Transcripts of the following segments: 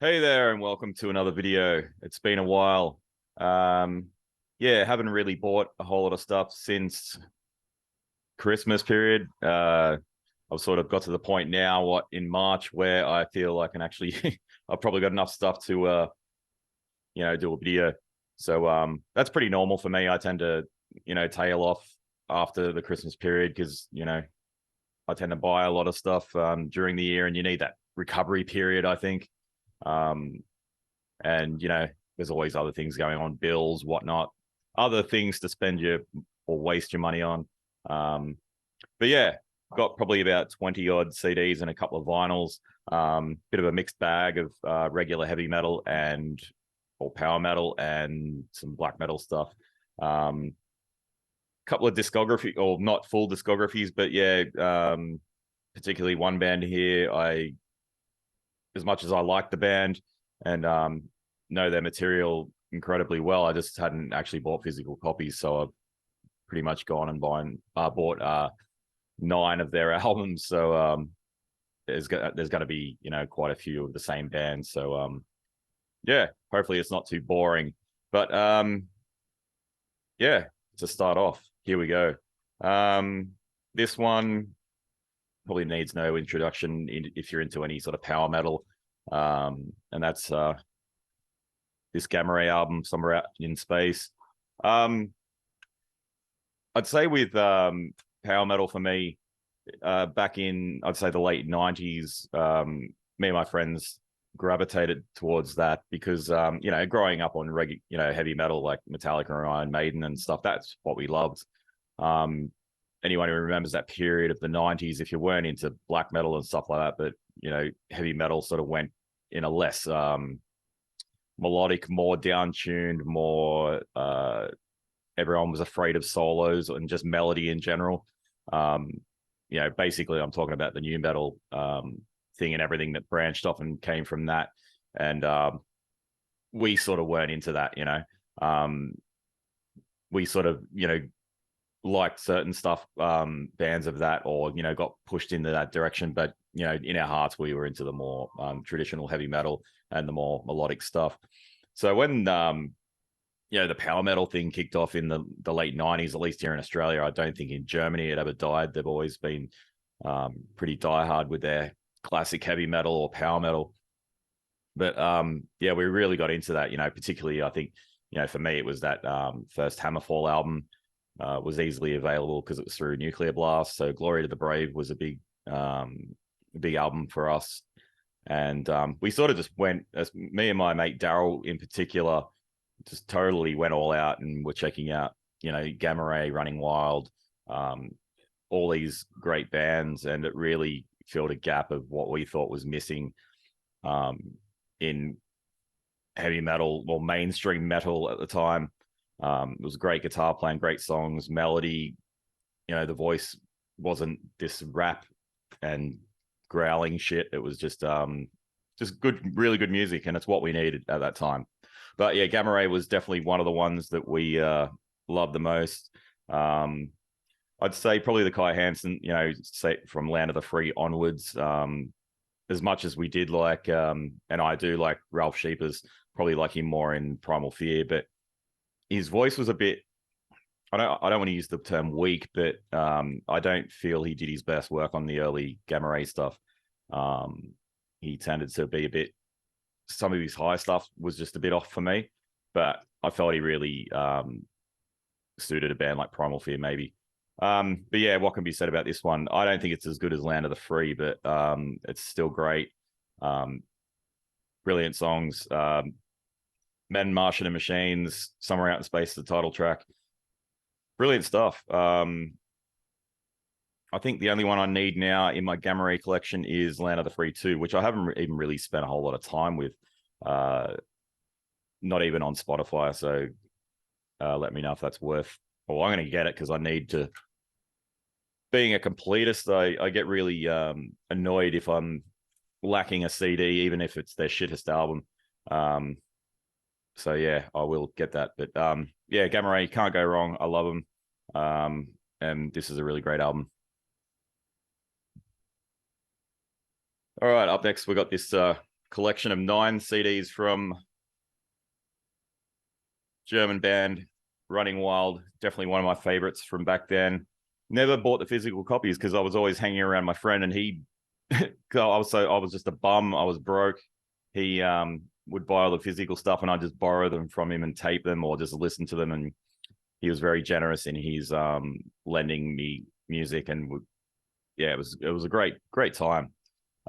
Hey there, and welcome to another video. It's been a while. Yeah, haven't really bought a whole lot of stuff since Christmas period. I've sort of got to the point now, in March, where I feel like I can actually, I've probably got enough stuff to, do a video. So that's pretty normal for me. I tend to, tail off after the Christmas period because, I tend to buy a lot of stuff during the year, and you need that recovery period, I think. Um, and there's always other things going on, bills, whatnot, other things to spend your or waste your money on. But yeah, got probably about 20 odd CDs and a couple of vinyls. Bit of a mixed bag of regular heavy metal and or power metal and some black metal stuff. Couple of discography, or not full discographies, but yeah, particularly one band here. As much as I like the band and know their material incredibly well, I just hadn't actually bought physical copies, so I've pretty much gone and bought 9 of their albums. So there's going to be quite a few of the same band. So yeah, hopefully it's not too boring. But yeah, to start off, here we go. This one probably needs no introduction if you're into any sort of power metal. And that's this Gamma Ray album, Somewhere Out in Space. I'd say with power metal for me, back in, I'd say, the late 90s, me and my friends gravitated towards that because, growing up on heavy metal like Metallica and Iron Maiden and stuff, that's what we loved. Anyone who remembers that period of the 90s, if you weren't into black metal and stuff like that, but, heavy metal sort of went in a less melodic, more down-tuned, more everyone was afraid of solos and just melody in general. Basically I'm talking about the new metal thing and everything that branched off and came from that. And we sort of weren't into that. We sort of, liked certain stuff, bands of that, or got pushed into that direction, but in our hearts we were into the more traditional heavy metal and the more melodic stuff. So when the power metal thing kicked off in the late 90s, at least here in Australia, I don't think in Germany it ever died. They've always been pretty diehard with their classic heavy metal or power metal. But yeah, we really got into that, particularly I think, for me it was that first Hammerfall album. Was easily available because it was through Nuclear Blast. So Glory to the Brave was a big album for us. And we sort of just went, as me and my mate Daryl in particular, just totally went all out and were checking out, Gamma Ray, Running Wild, all these great bands. And it really filled a gap of what we thought was missing in heavy metal or mainstream metal at the time. It was great guitar playing, great songs, melody. The voice wasn't this rap and growling shit. It was just good, really good music, and it's what we needed at that time. But yeah, Gamma Ray was definitely one of the ones that we loved the most. I'd say probably the Kai Hansen, say from Land of the Free onwards. As much as we did like, and I do like Ralph Sheepers, probably like him more in Primal Fear, but his voice was a bit, I don't want to use the term weak, but I don't feel he did his best work on the early Gamma Ray stuff. He tended to be a bit, some of his high stuff was just a bit off for me, but I felt he really suited a band like Primal Fear maybe. But yeah, what can be said about this one? I don't think it's as good as Land of the Free, but it's still great. Brilliant songs. Men, Martian and Machines, Somewhere Out in Space, the title track. Brilliant stuff. I think the only one I need now in my Gamma Ray collection is Land of the Free 2, which I haven't even really spent a whole lot of time with. Not even on Spotify. So let me know if that's worth. Well, I'm going to get it because I need to. Being a completist, I get really annoyed if I'm lacking a CD, even if it's their shittest album. So yeah, I will get that. But yeah, Gamma Ray, can't go wrong. I love them. And this is a really great album. All right, up next we got this collection of 9 CDs from German band Running Wild. Definitely one of my favorites from back then. Never bought the physical copies because I was always hanging around my friend, and he I was just a bum. I was broke. He would buy all the physical stuff, and I just borrow them from him and tape them or just listen to them. And he was very generous in his lending me music, and yeah, it was a great time.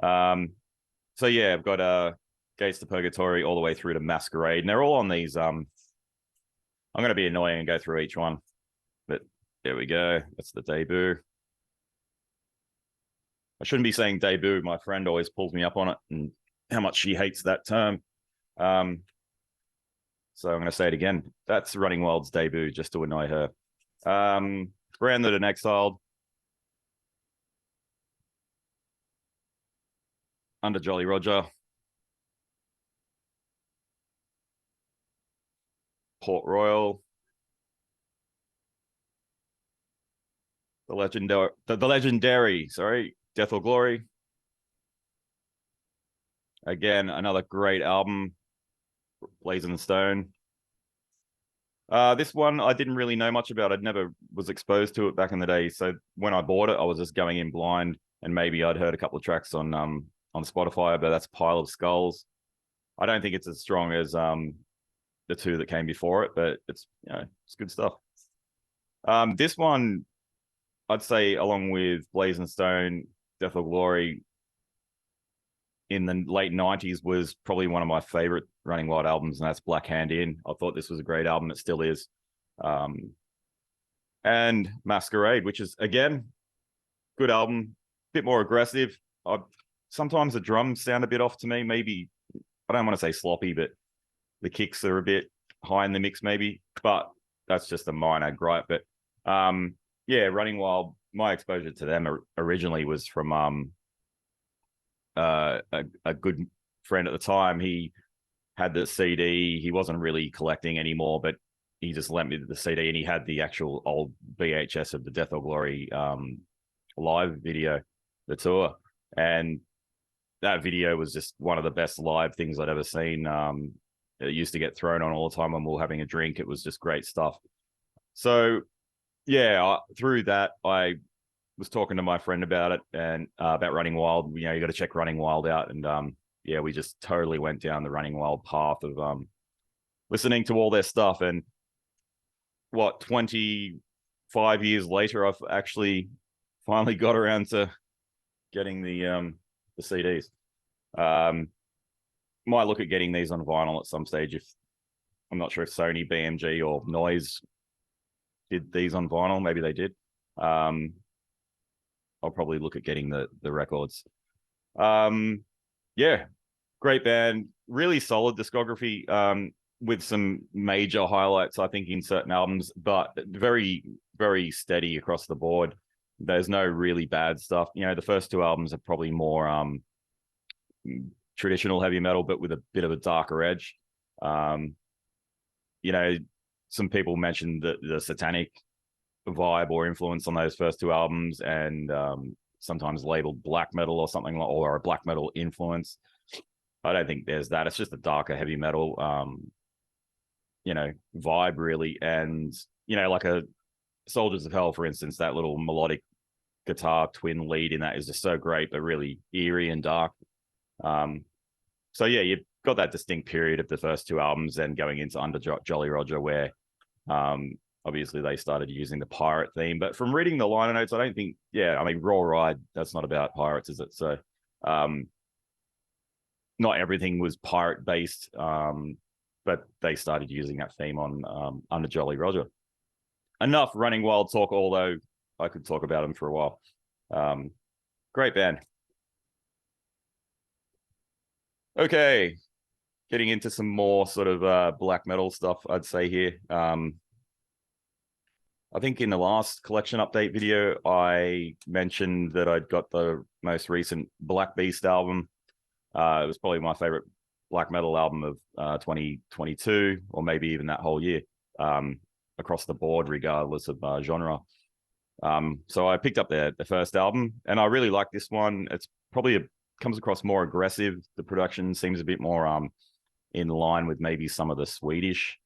So yeah, I've got Gates to Purgatory all the way through to Masquerade, and they're all on these. I'm going to be annoying and go through each one, but there we go. That's the debut. I shouldn't be saying debut. My friend always pulls me up on it and how much she hates that term. So I'm going to say it again. That's Running Wild's debut, just to annoy her. Branded and Exiled. Under Jolly Roger. Port Royal. The legendary, sorry, Death or Glory. Again, another great album, Blazing Stone. This one I didn't really know much about. I never was exposed to it back in the day. So when I bought it, I was just going in blind, and maybe I'd heard a couple of tracks on Spotify, but that's Pile of Skulls. I don't think it's as strong as the 2 that came before it, but it's it's good stuff. This one, I'd say, along with Blazing Stone, Death or Glory, in the late 90s, was probably one of my favorite Running Wild albums, and that's Black Hand In. I thought this was a great album. It still is. And Masquerade, which is, again, good album, bit more aggressive. Sometimes the drums sound a bit off to me. Maybe, I don't want to say sloppy, but the kicks are a bit high in the mix maybe, but that's just a minor gripe. But yeah, Running Wild, my exposure to them originally was from a good friend at the time. He had the CD. He wasn't really collecting anymore, but he just lent me the CD, and he had the actual old VHS of the Death or Glory live video, the tour. And that video was just one of the best live things I'd ever seen. It used to get thrown on all the time when we were having a drink. It was just great stuff. So yeah, through that, I was talking to my friend about it, and about Running Wild. You got to check Running Wild out. And yeah, we just totally went down the Running Wild path of listening to all their stuff. And 25 years later, I've actually finally got around to getting the CDs. Might look at getting these on vinyl at some stage. If I'm not sure if Sony, BMG, or Noise did these on vinyl. Maybe they did. I'll probably look at getting the records. Yeah, great band, really solid discography, with some major highlights, I think, in certain albums, but very, very steady across the board. There's no really bad stuff. The first 2 albums are probably more traditional heavy metal, but with a bit of a darker edge. Some people mentioned the satanic vibe or influence on those first 2 albums, and sometimes labeled black metal or something, or a black metal influence. I don't think there's that. It's just a darker heavy metal vibe, really. And like a Soldiers of Hell, for instance, that little melodic guitar twin lead in that is just so great, but really eerie and dark. So yeah, you've got that distinct period of the first 2 albums, and going into Under Jolly Roger, where obviously they started using the pirate theme. But from reading the liner notes, I don't think, Raw Ride, that's not about pirates, is it? So not everything was pirate based, but they started using that theme on Under Jolly Roger. Enough Running Wild talk, although I could talk about them for a while. Great band. Okay, getting into some more sort of black metal stuff, I'd say here. I think in the last collection update video, I mentioned that I'd got the most recent Black Beast album. It was probably my favorite black metal album of 2022, or maybe even that whole year, across the board, regardless of genre. So I picked up the first album, and I really like this one. It's probably comes across more aggressive. The production seems a bit more in line with maybe some of the Swedish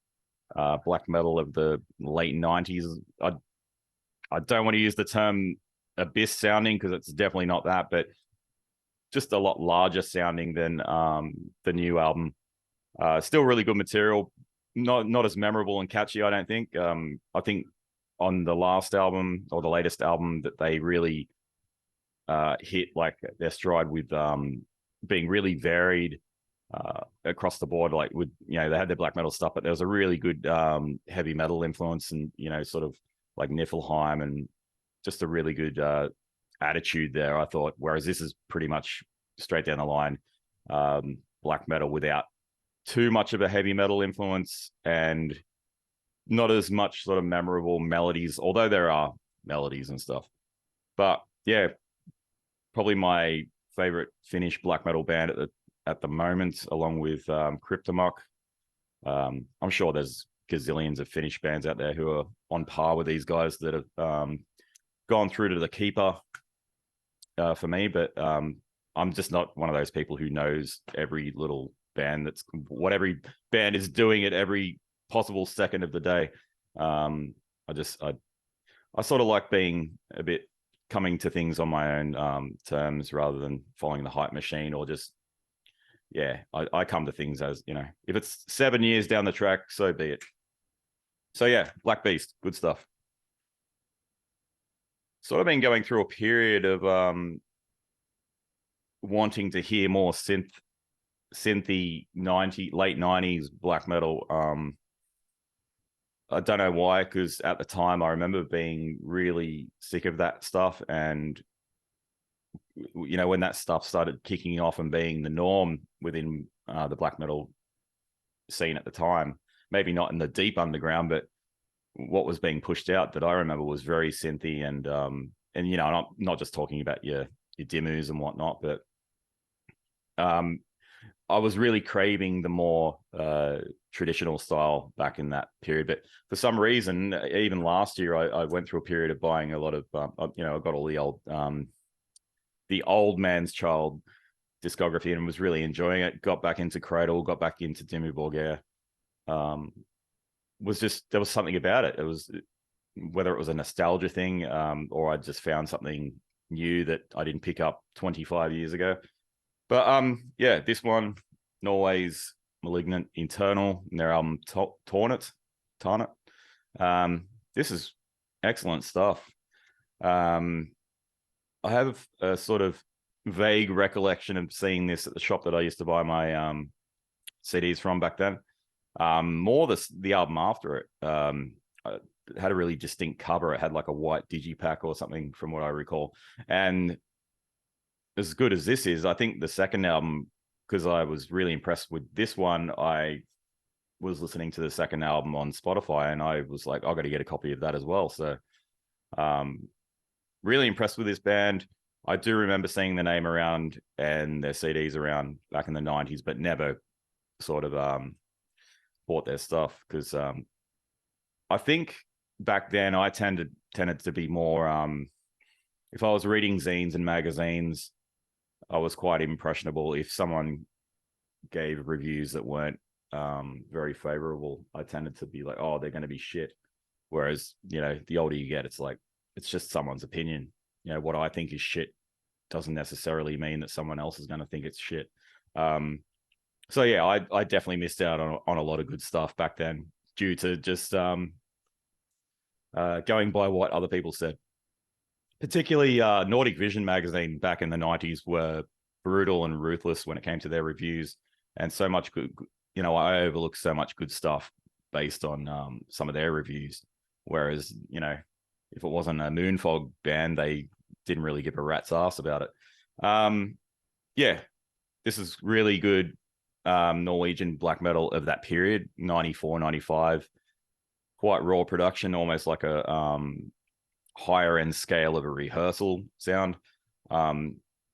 black metal of the late 90s. I don't want to use the term abyss sounding because it's definitely not that, but just a lot larger sounding than the new album. Still really good material, not as memorable and catchy, I don't think. I think on the last album or the latest album that they really hit like their stride with being really varied across the board. Like with, you know, they had their black metal stuff, but there was a really good heavy metal influence and, you know, sort of like Niflheim and just a really good attitude there, I thought. Whereas this is pretty much straight down the line black metal without too much of a heavy metal influence and not as much sort of memorable melodies, although there are melodies and stuff. But yeah, probably my favorite Finnish black metal band at the moment, along with Cryptomach. I'm sure there's gazillions of Finnish bands out there who are on par with these guys that have gone through to the keeper for me, but I'm just not one of those people who knows every little band what every band is doing at every possible second of the day. I sort of like being a bit coming to things on my own terms rather than following the hype machine, or just, yeah, I come to things as, you know, if it's 7 years down the track, so be it. So yeah, Black Beast, good stuff. Sort of been going through a period of wanting to hear more synthy late 90s black metal. I don't know why, because at the time I remember being really sick of that stuff, and you know, when that stuff started kicking off and being the norm within the black metal scene at the time, maybe not in the deep underground, but what was being pushed out that I remember was very synthy and you know, I'm not just talking about your Dimmus and whatnot, but I was really craving the more traditional style back in that period. But for some reason, even last year, I went through a period of buying a lot of, you know, I got all the old man's child discography and was really enjoying it. Got back into Cradle, got back into Dimmu Borgir. Was just, there was something about it. It was, whether it was a nostalgia thing or I just found something new that I didn't pick up 25 years ago. But yeah, this one, Norway's Malignant Internal, and their album Tornet. This is excellent stuff. I have a sort of vague recollection of seeing this at the shop that I used to buy my CDs from back then. More the album after it. It had a really distinct cover. It had like a white digipack or something from what I recall. And as good as this is, I think the second album, because I was really impressed with this one, I was listening to the second album on Spotify and I was like, I've got to get a copy of that as well. So really impressed with this band. I do remember seeing the name around and their CDs around back in the 90s, but never sort of bought their stuff because I think back then I tended to be more, if I was reading zines and magazines, I was quite impressionable. If someone gave reviews that weren't very favorable, I tended to be like, oh, they're going to be shit. Whereas, you know, the older you get, it's like, it's just someone's opinion. You know, what I think is shit doesn't necessarily mean that someone else is going to think it's shit. So yeah, I definitely missed out on a lot of good stuff back then due to just going by what other people said. Particularly Nordic Vision magazine back in the 90s were brutal and ruthless when it came to their reviews, and so much good, you know, I overlooked so much good stuff based on some of their reviews. Whereas, you know, if it wasn't a Moonfog band, they didn't really give a rat's ass about it. Yeah, this is really good Norwegian black metal of that period, 94, 95. Quite raw production, almost like a higher end scale of a rehearsal sound.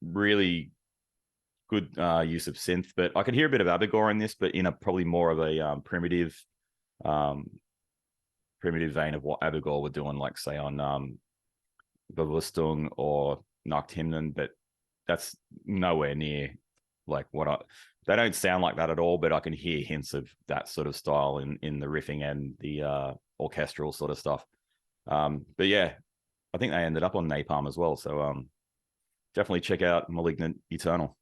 Really good use of synth, but I could hear a bit of Abigor in this, but in a probably more of a primitive vein of what Abigor were doing, like say on Bevoestung or Nacht Himnen, but that's nowhere near like what I. They don't sound like that at all, but I can hear hints of that sort of style in the riffing and the orchestral sort of stuff. But yeah, I think they ended up on Napalm as well. So definitely check out Malignant Eternal.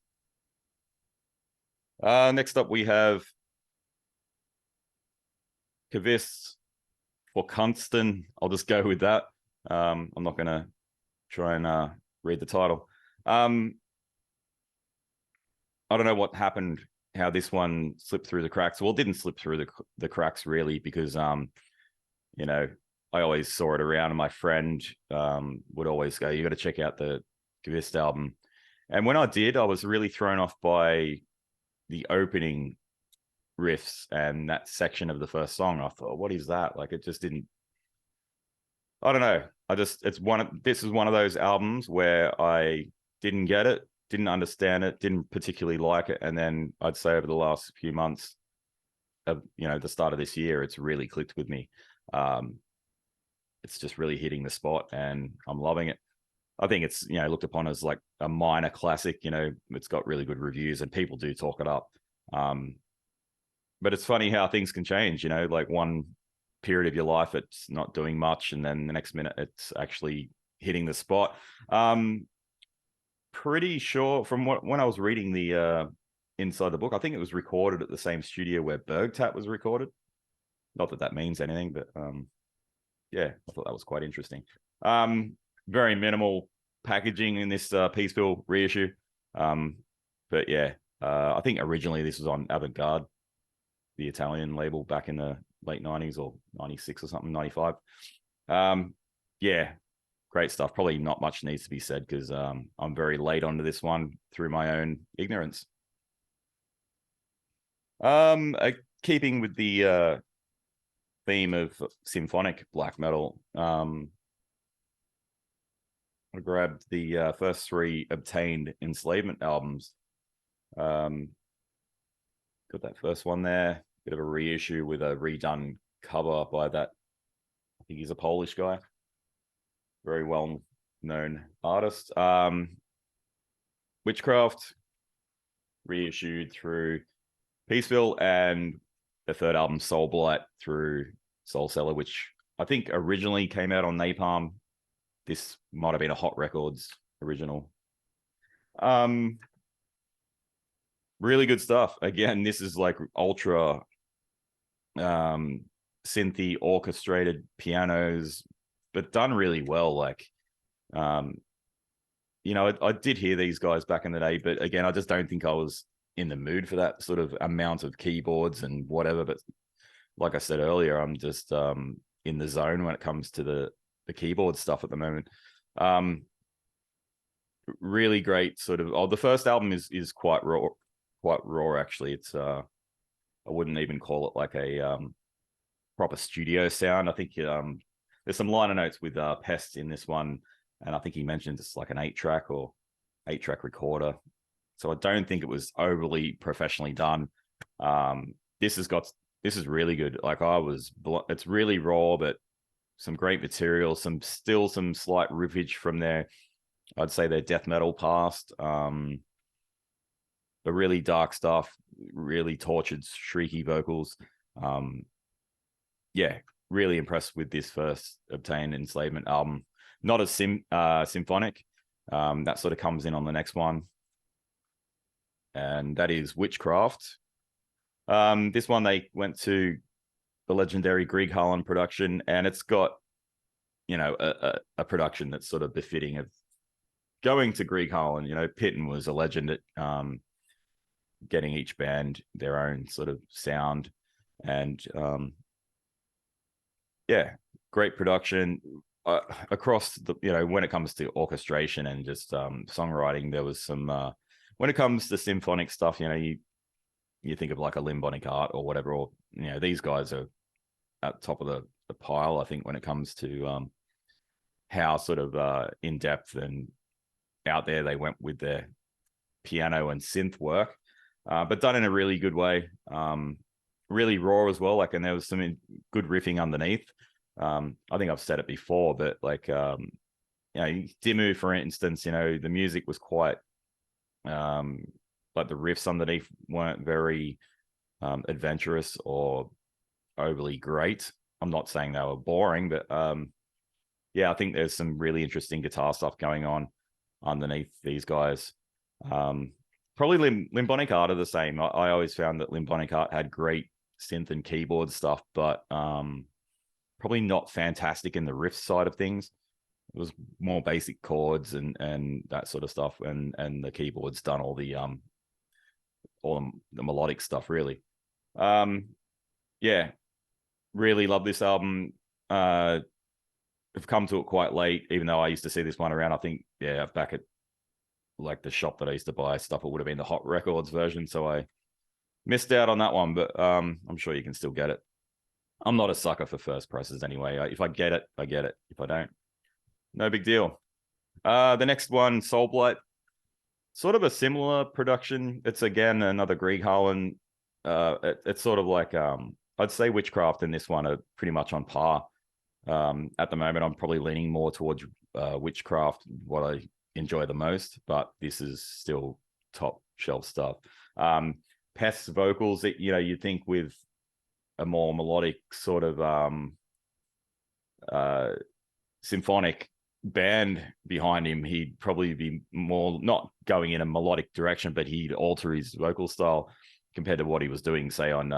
Next up, we have Kavist for Kunston. I'll just go with that. I'm not going to try and read the title. I don't know what happened, how this one slipped through the cracks. Well, it didn't slip through the cracks really, because you know, I always saw it around, and my friend would always go, "You got to check out the Gavist album." And when I did, I was really thrown off by the opening riffs and that section of the first song. I thought, "What is that?" Like, it just didn't. I don't know. This is one of those albums where I didn't get it, didn't understand it, didn't particularly like it, and then I'd say over the last few months of, the start of this year, it's really clicked with me. It's just really hitting the spot, and I'm loving it. I think it's, looked upon as like a minor classic. It's got really good reviews and people do talk it up. But it's funny how things can change. Like one period of your life it's not doing much, and then the next minute it's actually hitting the spot. Pretty sure from when I was reading the inside the book, I think it was recorded at the same studio where Bergtat was recorded. Not that that means anything, but yeah, I thought that was quite interesting. Very minimal packaging in this Peaceville reissue. But yeah, I think originally this was on Avant-Garde, the Italian label, back in the late 90s or 96 or something, 95. Yeah, great stuff. Probably not much needs to be said, because I'm very late onto this one through my own ignorance. Keeping with the theme of symphonic black metal, I grabbed the first three Obtained Enslavement albums. Got that first one there, bit of a reissue with a redone cover by that, I think he's a Polish guy, very well known artist. Witchcraft, reissued through Peaceville, and the third album, Soul Blight, through Soul Cellar, which I think originally came out on Napalm. This might have been a Hot Records original. Really good stuff. Again, this is like ultra synthy orchestrated pianos, but done really well. Like, I did hear these guys back in the day, but again, I just don't think I was in the mood for that sort of amount of keyboards and whatever. But like I said earlier, I'm just in the zone when it comes to the keyboard stuff at the moment. Really great sort of. The first album is quite raw actually. It's I wouldn't even call it like a proper studio sound. I think there's some liner notes with Pest in this one, and I think he mentioned it's like an 8-track recorder. So I don't think it was overly professionally done. This is really good. Like, it's really raw, but some great material, some slight riffage from I'd say their death metal past. But really dark stuff, really tortured, shrieky vocals. Yeah, really impressed with this first Obtained Enslavement album. Not as symphonic. That sort of comes in on the next one, and that is Witchcraft. This one they went to the legendary Grieg Harlan production, and it's got a production that's sort of befitting of going to Grieg Harlan. Pitten was a legend at getting each band their own sort of sound, and yeah, great production across the, when it comes to orchestration and just songwriting. There was some when it comes to symphonic stuff, you think of like a Limbonic Art or whatever, or these guys are at the top of the pile, I think, when it comes to how sort of in depth and out there they went with their piano and synth work, but done in a really good way. Really raw as well. Like, and there was some good riffing underneath. I think I've said it before, but like, Dimmu, for instance, the music was quite but the riffs underneath weren't very adventurous or overly great. I'm not saying they were boring, but yeah, I think there's some really interesting guitar stuff going on underneath these guys. Probably Limbonic Art are the same. I always found that Limbonic Art had great synth and keyboard stuff, but probably not fantastic in the riff side of things. It was more basic chords and that sort of stuff, and the keyboards done all the melodic stuff really. Yeah, really love this album. I've come to it quite late, even though I used to see this one around. I think, yeah, back at like the shop that I used to buy stuff, it would have been the Hot Records version, so I missed out on that one, but I'm sure you can still get it. I'm not a sucker for first prices anyway. If I get it, I get it. If I don't, no big deal. The next one, Soul Blight, sort of a similar production. It's again another Grieg Harlan. It's sort of like I'd say Witchcraft and this one are pretty much on par. At the moment, I'm probably leaning more towards Witchcraft, what I enjoy the most, but this is still top shelf stuff. Peth's vocals, that you'd think with a more melodic sort of symphonic band behind him, he'd probably be more not going in a melodic direction, but he'd alter his vocal style compared to what he was doing, say, on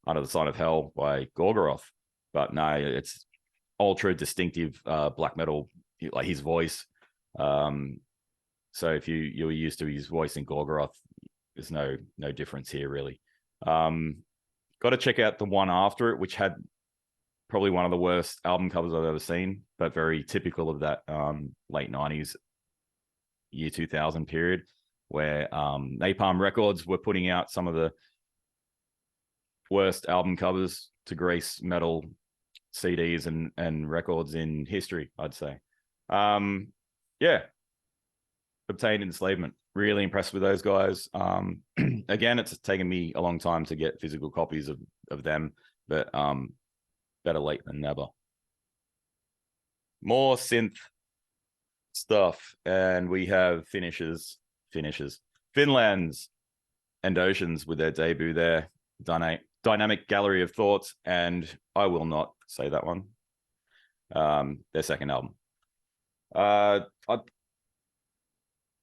Under the Sign of Hell by Gorgoroth. But no, it's ultra distinctive black metal, like his voice. So if you were used to his voice in Gorgoroth, there's no difference here really. Got to check out the one after it, which had probably one of the worst album covers I've ever seen, but very typical of that late 90s, year 2000 period, where Napalm Records were putting out some of the worst album covers to grace metal CDs and records in history, I'd say. Yeah, Obtained Enslavement. Really impressed with those guys. Again, it's taken me a long time to get physical copies of them, but better late than never. More synth stuff, and we have finishes. Finland's and Oceans with their debut there. Dynamic Gallery of Thoughts, and I will not say that one. Their second album.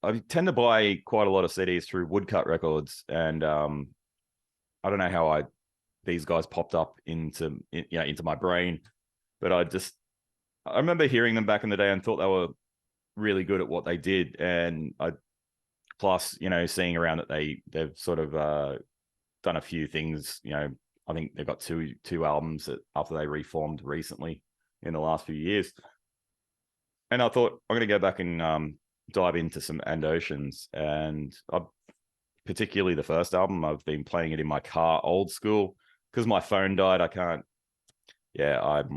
I tend to buy quite a lot of CDs through Woodcut Records, and I don't know how these guys popped up into my brain, but I remember hearing them back in the day and thought they were really good at what they did, and plus seeing around that they've sort of done a few things. I think they've got two albums after they reformed recently in the last few years, and I thought I'm going to go back and dive into some And Oceans, and particularly the first album. I've been playing it in my car old school because my phone died. I'm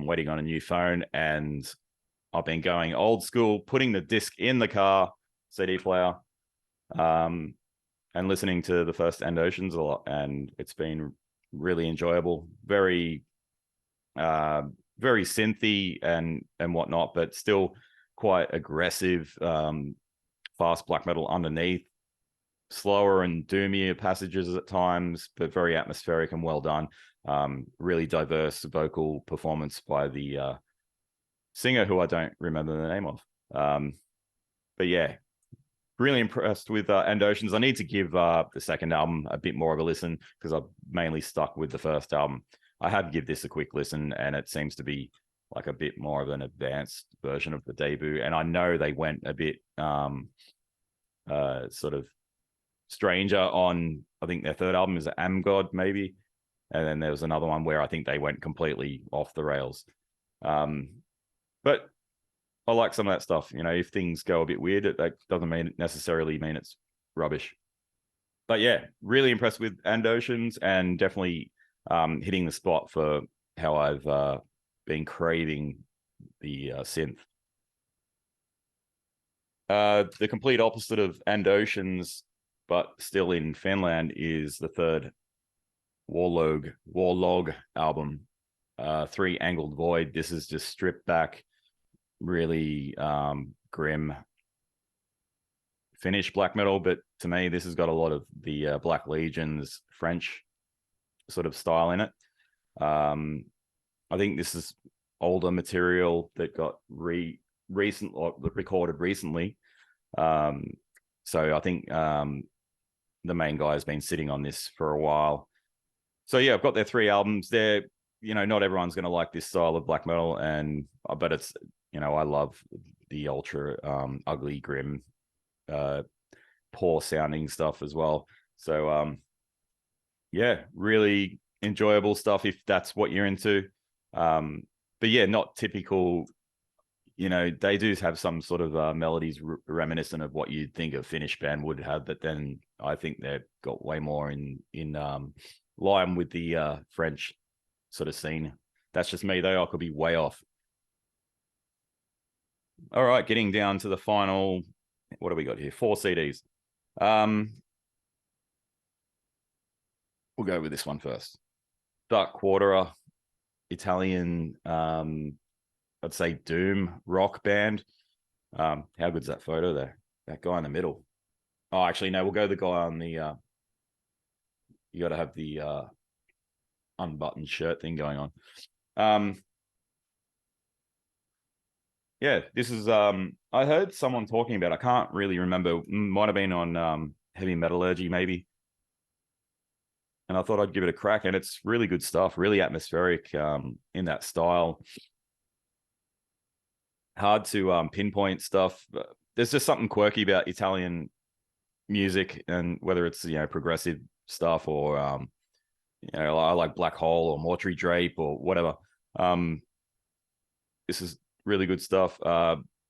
waiting on a new phone, and I've been going old school, putting the disc in the car CD player, and listening to the first And Oceans a lot, and it's been really enjoyable. Very very synthy and whatnot, but still quite aggressive, fast black metal underneath, slower and doomier passages at times, but very atmospheric and well done. Really diverse vocal performance by the singer, who I don't remember the name of. But yeah, really impressed with And Oceans. I need to give the second album a bit more of a listen because I've mainly stuck with the first album. I have give this a quick listen, and it seems to be like a bit more of an advanced version of the debut. And I know they went a bit sort of stranger on, I think their third album is Amgod maybe, and then there was another one where I think they went completely off the rails. But I like some of that stuff. If things go a bit weird, that doesn't necessarily mean it's rubbish. But yeah, really impressed with And Oceans, and definitely hitting the spot for how I've been craving the synth. The complete opposite of And Oceans, but still in Finland, is the third Warlog album, Three Angled Void. This is just stripped back, really grim Finnish black metal, but to me, this has got a lot of the Black Legion's French sort of style in it. I think this is older material that got recorded recently. So I think the main guy has been sitting on this for a while. So yeah, I've got their 3 albums. They're, not everyone's going to like this style of black metal, but it's, I love the ultra ugly, grim, poor sounding stuff as well. So yeah, really enjoyable stuff if that's what you're into. But yeah, not typical. They do have some sort of melodies reminiscent of what you'd think a Finnish band would have, but then I think they've got way more in line with the French sort of scene. That's just me though. I could be way off. All right, getting down to the final. What do we got here? 4 CDs. We'll go with this one first. Dark Quarterer, Italian, I'd say doom rock band. How good's that photo there? That guy in the middle. Oh, actually, no, we'll go the guy on the, you got to have the unbuttoned shirt thing going on. Yeah, this is, I heard someone talking about, I can't really remember, might have been on Heavy Metallurgy maybe. And I thought I'd give it a crack, and it's really good stuff, really atmospheric in that style. Hard to pinpoint stuff. There's just something quirky about Italian music, and whether it's, progressive stuff or, I like Black Hole or Mortuary Drape or whatever. This is really good stuff.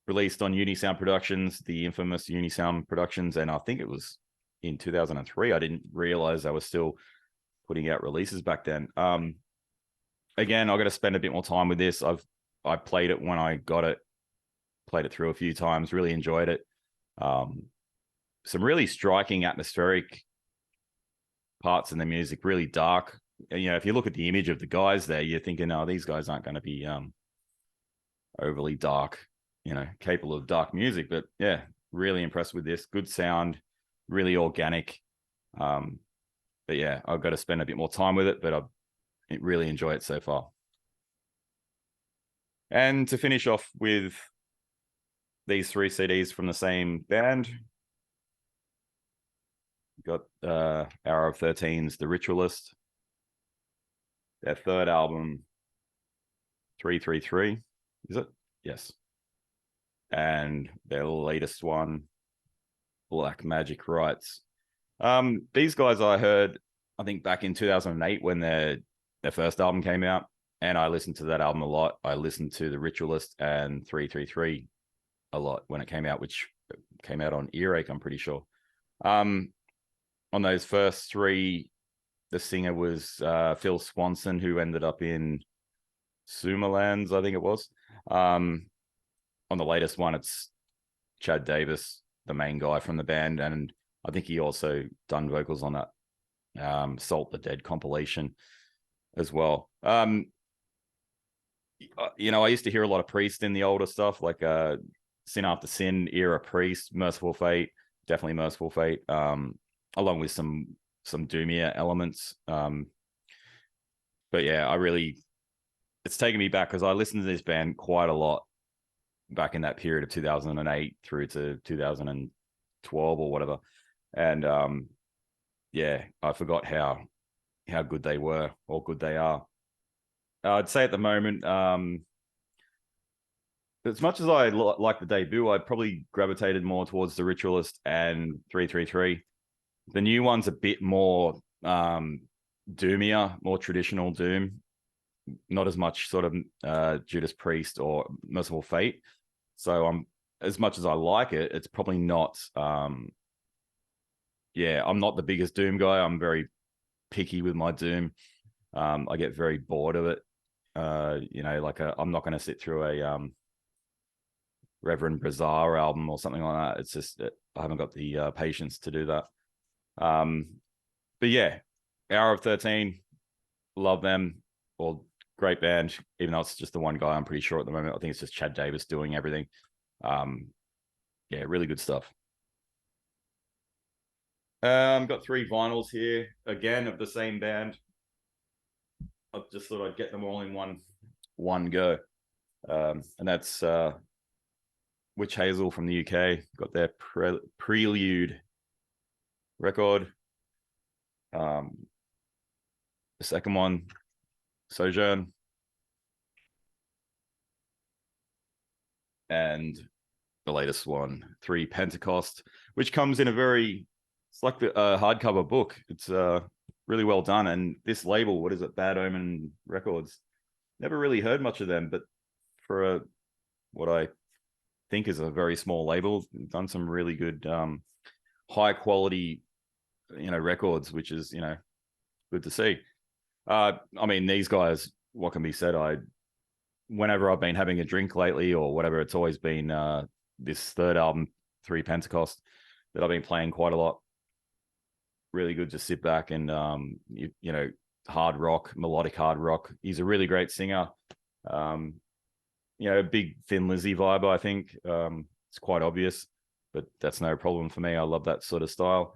Released on Unisound Productions, the infamous Unisound Productions, and I think it was in 2003. I didn't realize I was still putting out releases back then. Again, I've got to spend a bit more time with this. I played it when I got it, played it through a few times, really enjoyed it. Some really striking atmospheric parts in the music, really dark. If you look at the image of the guys there, you're thinking, oh, these guys aren't going to be overly dark, capable of dark music. But yeah, really impressed with this. Good sound, really organic. But yeah, I've got to spend a bit more time with it, but I really enjoy it so far. And to finish off with these 3 CDs from the same band, got Hour of 13's The Ritualist, their 3rd album, 333, is it? Yes. And their latest one, Black Magic Rites. These guys I heard, I think back in 2008 when their first album came out, and I listened to that album a lot. I listened to The Ritualist and 333 a lot when it came out, which came out on Earache, I'm pretty sure. On those first 3, the singer was Phil Swanson, who ended up in Sumalands, I think it was. On the latest one, it's Chad Davis, the main guy from the band, and I think he also done vocals on that Salt the Dead compilation as well. I used to hear a lot of Priest in the older stuff, like Sin After Sin era Priest, Merciful Fate, definitely Merciful Fate, along with some doomier elements. But yeah, it's taken me back because I listened to this band quite a lot back in that period of 2008 through to 2012 or whatever. And yeah, I forgot how good they were or good they are. I'd say at the moment, as much as I like the debut, I probably gravitated more towards The Ritualist and 333. The new one's a bit more doomier, more traditional doom, not as much sort of Judas Priest or Merciful Fate. So as much as I like it, it's probably not. Yeah, I'm not the biggest doom guy. I'm very picky with my doom. I get very bored of it. I'm not going to sit through a Reverend Bizarre album or something like that. It's just I haven't got the patience to do that. But yeah, Hour of 13, love them. Well, great band, even though it's just the one guy, I'm pretty sure at the moment. I think it's just Chad Davis doing everything. Yeah, really good stuff. Got 3 vinyls here again of the same band. I just thought I'd get them all in one go. And that's Witch Hazel from the UK. Got their Prelude record. The second one, Sojourn. And the latest one, 3 Pentecost, which comes in it's like a hardcover book. It's really well done. And this label, what is it, Bad Omen Records, never really heard much of them, but for what I think is a very small label, done some really good high quality records, which is good to see. I mean, these guys, what can be said, whenever I've been having a drink lately or whatever, it's always been this third album, 3 Pentecost, that I've been playing quite a lot. Really good to sit back and hard rock, melodic hard rock. He's a really great singer. Big Thin Lizzy vibe, I think. It's quite obvious, but that's no problem for me. I love that sort of style.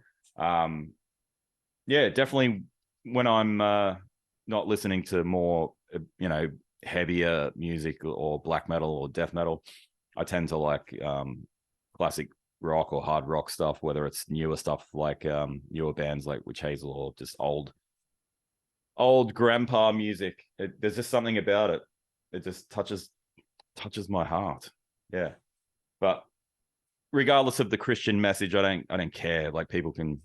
Definitely when I'm not listening to more, heavier music or black metal or death metal, I tend to like classic rock or hard rock stuff, whether it's newer stuff like newer bands like Witch Hazel or just old grandpa music. There's just something about it. It just touches my heart. Yeah. But regardless of the Christian message, I don't care. Like, people can,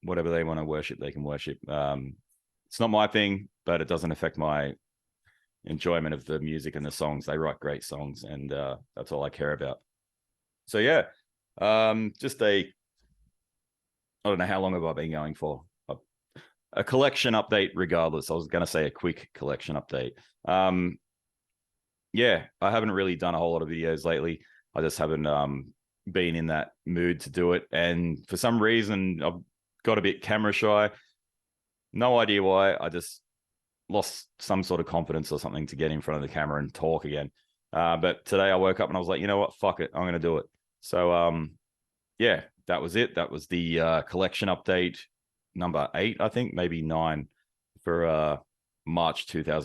whatever they want to worship, they can worship. It's not my thing, but it doesn't affect my enjoyment of the music and the songs. They write great songs, and that's all I care about. So yeah, just I don't know how long have I been going for. A collection update regardless. I was going to say a quick collection update. Yeah, I haven't really done a whole lot of videos lately. I just haven't been in that mood to do it. And for some reason, I've got a bit camera shy. No idea why. I just lost some sort of confidence or something to get in front of the camera and talk again. But today I woke up and I was like, you know what? Fuck it. I'm going to do it. So, yeah, that was it. That was the collection update number 8, I think, maybe 9 for March 2000.